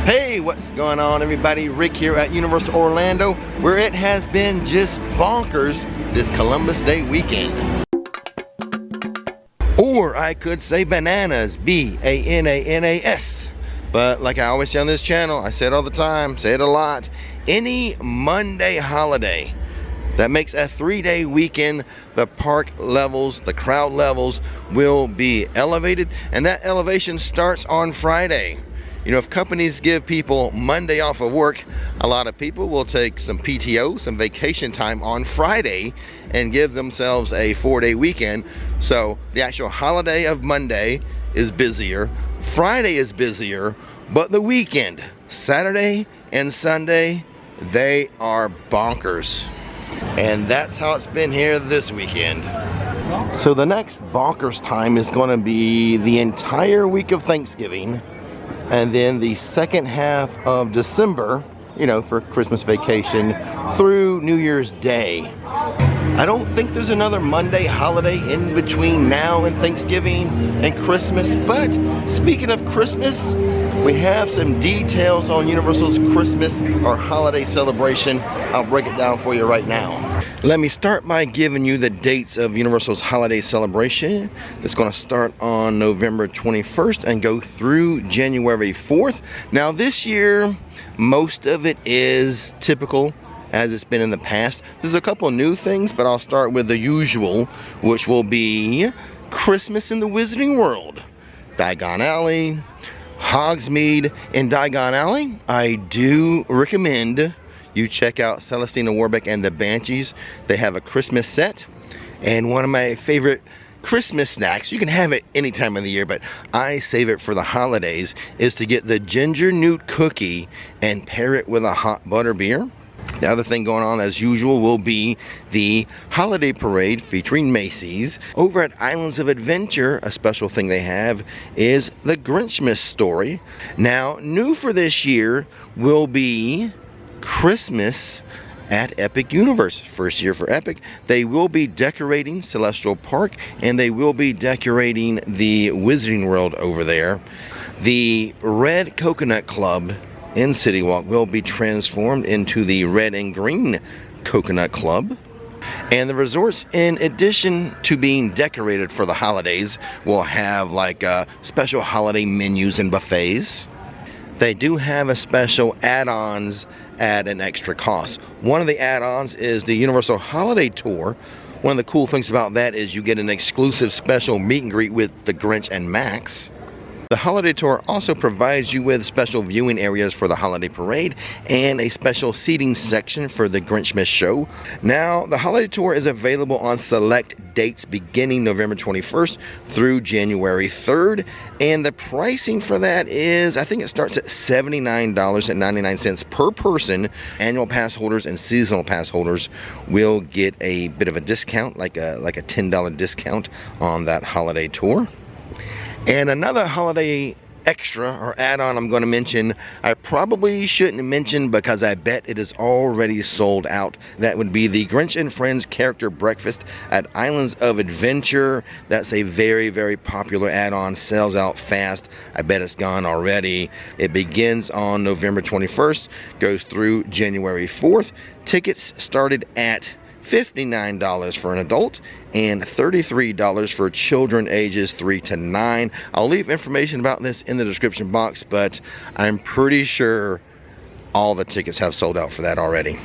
Hey, what's going on everybody? Rick here at Universal Orlando, where it has been just bonkers this Columbus Day weekend. Or I could say bananas, B-A-N-A-N-A-S. But like I always say on this channel, I say it all the time, say it a lot, any Monday holiday that makes a 3-day weekend, the park levels, the crowd levels will be elevated, and that elevation starts on Friday. You know, if companies give people Monday off of work, a lot of people will take some PTO, some vacation time on Friday and give themselves a 4-day weekend. So the actual holiday of Monday is busier, Friday is busier, but the weekend, Saturday and Sunday, they are bonkers. And that's how it's been here this weekend. So the next bonkers time is going to be the entire week of Thanksgiving, and then the second half of December, you know, for Christmas vacation through New Year's Day. I don't think there's another Monday holiday in between now and Thanksgiving and Christmas, but speaking of Christmas, we have some details on Universal's Christmas or holiday celebration. I'll break it down for you right now. Let me start by giving you the dates of Universal's holiday celebration. It's going to start on November 21st and go through January 4th. Now this year, most of it is typical as it's been in the past. There's a couple of new things, but I'll start with the usual, which will be Christmas in the Wizarding World, Diagon Alley, Hogsmeade. In Diagon Alley, I do recommend you check out Celestina Warbeck and the Banshees. They have a Christmas set, and one of my favorite Christmas snacks, you can have it any time of the year, but I save it for the holidays, is to get the ginger newt cookie and pair it with a hot butter beer. The other thing going on as usual will be the holiday parade featuring Macy's. Over at Islands of Adventure, a special thing they have is the Grinchmas story. Now, new for this year will be Christmas at Epic Universe. First year for Epic. They will be decorating Celestial Park, and they will be decorating the Wizarding World over there. The Red Coconut Club in City Walk will be transformed into the Red and Green Coconut Club. And the resorts, in addition to being decorated for the holidays, will have like special holiday menus and buffets. They do have a special add-ons at an extra cost. One of the add-ons is the Universal Holiday Tour. One of the cool things about that is you get an exclusive special meet and greet with the Grinch and Max. The Holiday Tour also provides you with special viewing areas for the holiday parade and a special seating section for the Grinchmas show. Now, the Holiday Tour is available on select dates beginning November 21st through January 3rd, and the pricing for that is, I think it starts at $79.99 per person. Annual pass holders and seasonal pass holders will get a bit of a discount, like a $10 discount on that Holiday Tour. And another holiday extra or add-on I'm going to mention, I probably shouldn't mention because I bet it is already sold out. That would be the Grinch and Friends Character Breakfast at Islands of Adventure. That's a very, very popular add-on, sells out fast. I bet it's gone already. It begins on November 21st, goes through January 4th. Tickets started at $59 for an adult and $33 for children ages 3 to 9. I'll leave information about this in the description box, but I'm pretty sure all the tickets have sold out for that already.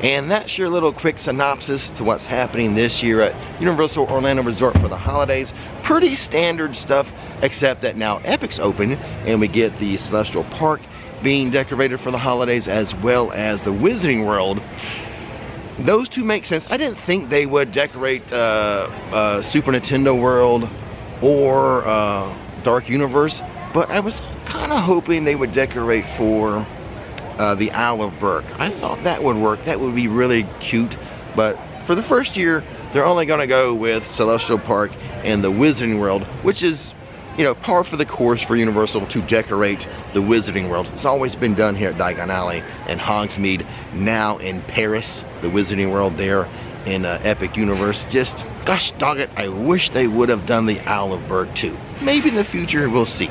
And that's your little quick synopsis to what's happening this year at Universal Orlando Resort for the holidays. Pretty standard stuff, except that now Epic's open and we get the Celestial Park being decorated for the holidays, as well as the Wizarding World. Those two make sense. I didn't think they would decorate Super Nintendo World or Dark Universe, but I was kind of hoping they would decorate for the Isle of Berk. I thought that would work. That would be really cute. But for the first year, they're only going to go with Celestial Park and the Wizarding World, which is, you know, par for the course for Universal to decorate the Wizarding World. It's always been done here at Diagon Alley and Hogsmeade. Now in Paris, the Wizarding World there in Epic Universe. Just, gosh dog it, I wish they would have done the Isle of Berk too. Maybe in the future, we'll see.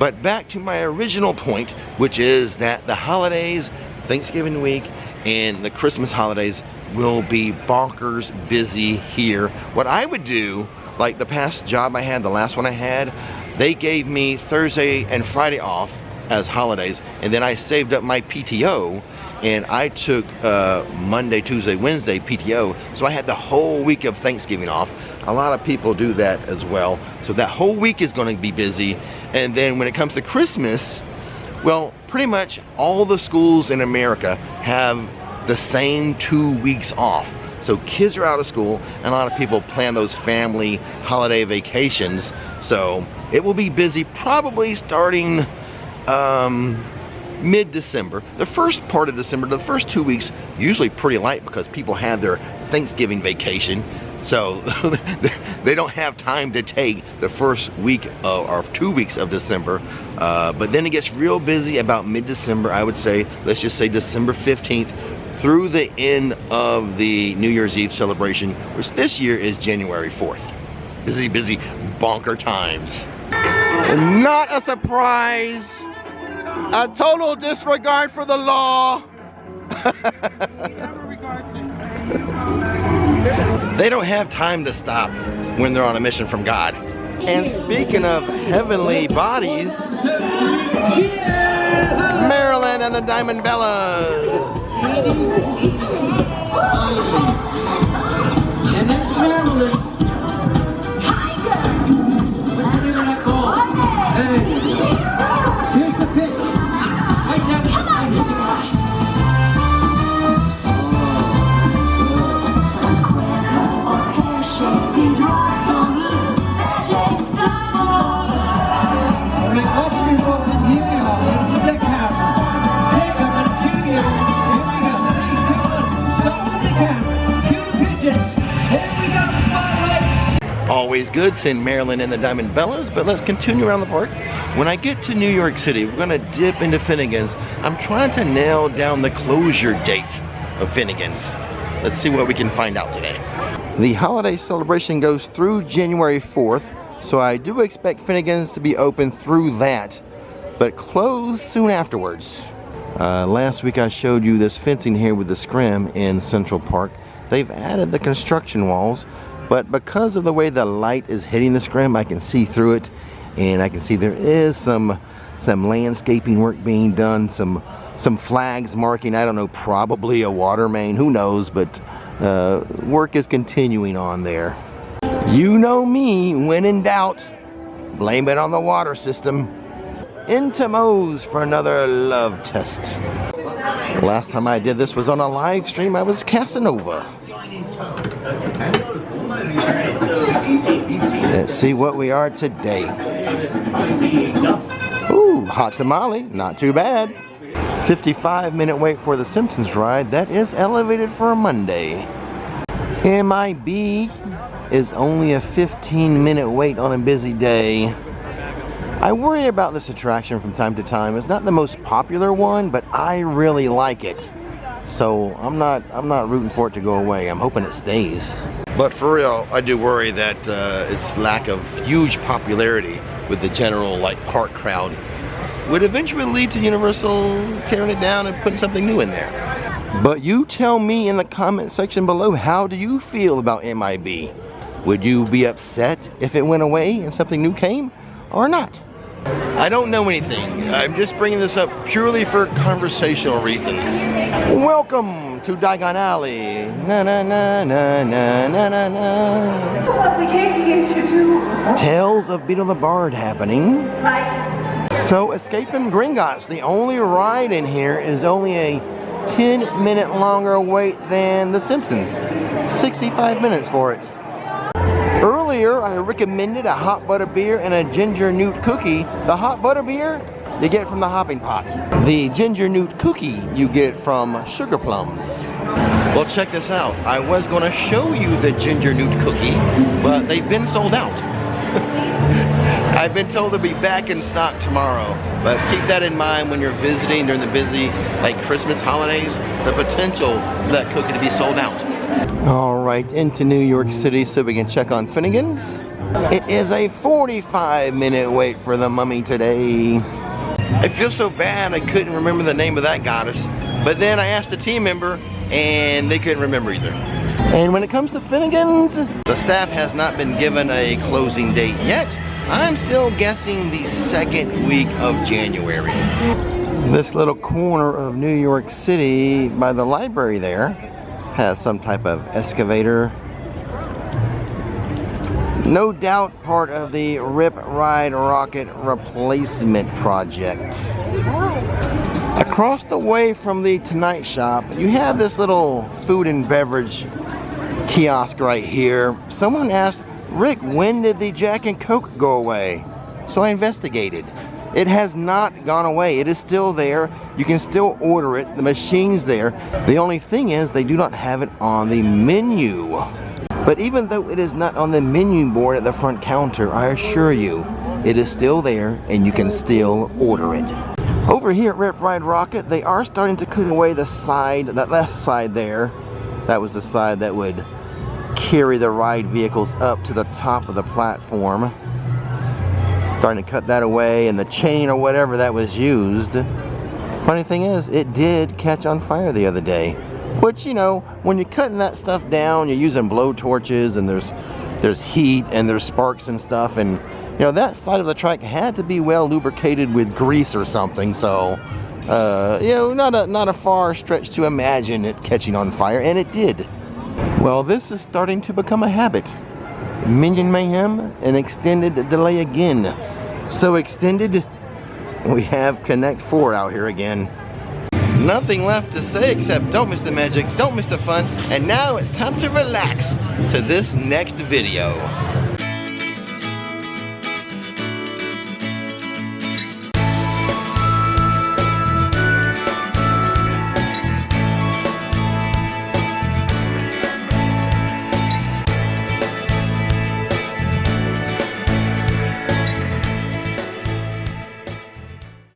But back to my original point, which is that the holidays, Thanksgiving week, and the Christmas holidays will be bonkers busy here. What I would do, like the past job I had, the last one I had, they gave me Thursday and Friday off as holidays, and then I saved up my PTO, and I took Monday, Tuesday, Wednesday PTO, so I had the whole week of Thanksgiving off. A lot of people do that as well, so that whole week is going to be busy. And then when it comes to Christmas, well, pretty much all the schools in America have the same 2 weeks off. So kids are out of school, and a lot of people plan those family holiday vacations. So it will be busy probably starting mid-December. The first part of December, the first 2 weeks, usually pretty light because people have their Thanksgiving vacation. So they don't have time to take the first week or 2 weeks of December. But then it gets real busy about mid-December. I would say, let's just say December 15th through the end of the New Year's Eve celebration, which this year is January 4th. Busy, busy, bonker times. Not a surprise. A total disregard for the law. They don't have time to stop when they're on a mission from God. And speaking of heavenly bodies, Marilyn and the Diamond Bellas. And there's Marilyn. Tiger! Let's give her that ball. Hey, here's the pitch. Right down the These rocks don't lose magic. Alright, watch me folks, and here we are. This is the camera. Take them and cue you. Here we go. 3, 2, 1. Stop with the camera. Cue the pitches. Here we go. Spotlight. Always good seeing Marilyn and the Diamond Bellas, but let's continue around the park. When I get to New York City, we're gonna dip into Finnegan's. I'm trying to nail down the closure date of Finnegan's. Let's see what we can find out today. The holiday celebration goes through January 4th, so I do expect Finnegan's to be open through that, but close soon afterwards. Last week I showed you this fencing here with the scrim in Central Park. They've added the construction walls, but because of the way the light is hitting the scrim, I can see through it, and I can see there is some landscaping work being done, some flags marking, I don't know, probably a water main, who knows, but work is continuing on there. You know me, when in doubt, blame it on the water system. Into Moe's for another love test. Last time I did this was on a live stream. I was Casanova. Let's see what we are today. Ooh, hot tamale, not too bad. 55-minute wait for the Simpsons ride. That is elevated for a Monday. MIB is only a 15-minute wait on a busy day. I worry about this attraction from time to time. It's not the most popular one, but I really like it. So I'm not rooting for it to go away. I'm hoping it stays. But for real, I do worry that its lack of huge popularity with the general park crowd would eventually lead to Universal tearing it down and putting something new in there. But you tell me in the comment section below, how do you feel about MIB? Would you be upset if it went away and something new came, or not? I don't know anything. I'm just bringing this up purely for conversational reasons. Welcome to Diagon Alley. Na na na na na na na na. What we came here to do. Tales of Beetle the Bard happening. Right. So Escape from Gringotts, the only ride in here is only a 10-minute longer wait than The Simpsons. 65 minutes for it. Earlier, I recommended a hot butter beer and a ginger newt cookie. The hot butter beer, you get from the hopping pot. The ginger newt cookie, you get from Sugar Plums. Well, check this out. I was going to show you the ginger newt cookie, but they've been sold out. I've been told they'll be back in stock tomorrow, but keep that in mind when you're visiting during the busy Christmas holidays, the potential for that cookie to be sold out. All right, into New York City so we can check on Finnegan's. It is a 45-minute wait for the mummy today. I feel so bad I couldn't remember the name of that goddess. But then I asked a team member and they couldn't remember either. And when it comes to Finnegan's, the staff has not been given a closing date yet. I'm still guessing the second week of January. This little corner of New York City by the library there has some type of excavator. No doubt part of the Rip Ride Rocket replacement project. Across the way from the Tonight Shop, you have this little food and beverage kiosk right here. Someone asked, Rick, when did the Jack and Coke go away? So I investigated. It has not gone away. It is still there. You can still order it. The machine's there. The only thing is they do not have it on the menu. But even though it is not on the menu board at the front counter, I assure you, it is still there and you can still order it. Over here at Rip Ride Rocket, they are starting to cut away the side, that left side there. That was the side that would carry the ride vehicles up to the top of the platform. Starting to cut that away, and the chain or whatever that was used. Funny thing is, it did catch on fire the other day. Which, you know, when you're cutting that stuff down, you're using blow torches and there's heat and there's sparks and stuff, and you know, that side of the track had to be well lubricated with grease or something, so you know, not a far stretch to imagine it catching on fire, and it did. Well, this is starting to become a habit. Minion Mayhem, an extended delay again. So extended, we have Connect 4 out here again. Nothing left to say except don't miss the magic, don't miss the fun, and now it's time to relax to this next video.